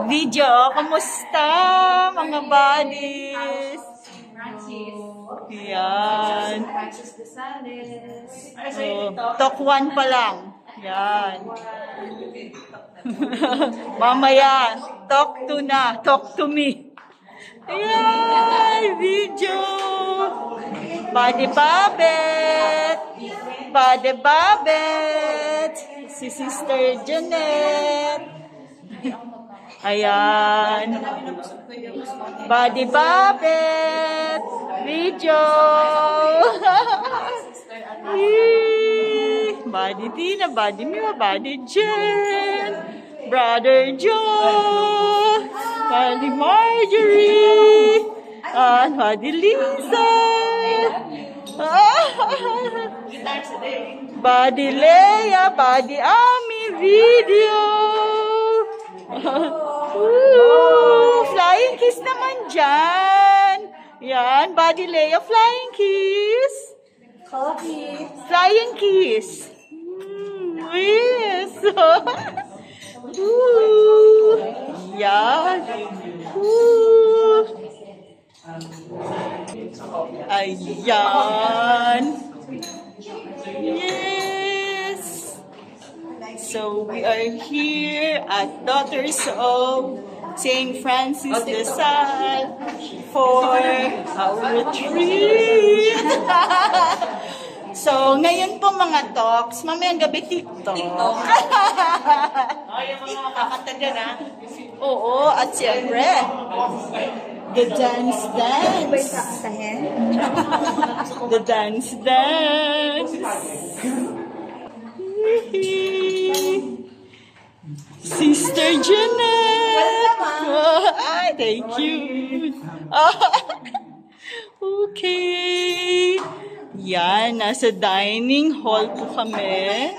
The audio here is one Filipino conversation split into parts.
Video, kamusta mga buddies? Yan. Talk 1 pa lang. Yan. Mamaya, talk 2 na. Talk to me. Ayan, video. Buddy Babet. Buddy Babet. Si Sister Janet. Ayan. Buddy Babet. Video. Buddy Tina, Buddy Mia, Buddy Jen. Brother Joe. Buddy Marjorie. Buddy Lisa. Buddy Leia, Buddy Ami, video. Flying kiss naman dyan. Yan, Buddy Leia, flying kiss. Flying kiss. Yes. Yan. Ayan. Yes. So we are here at Daughters of St. Francis de Sales for our retreat. So, ngayon po mga talks, mamayang gabi TikTok. Kakanta dyan, ha? Oo, at siyempre, the dance. The dance. Sister Janet. Ay, thank you. Okay. Yan, nasa dining hall po kami.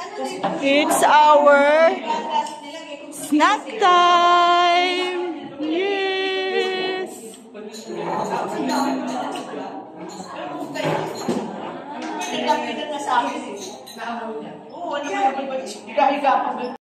It's our snack time. Yes.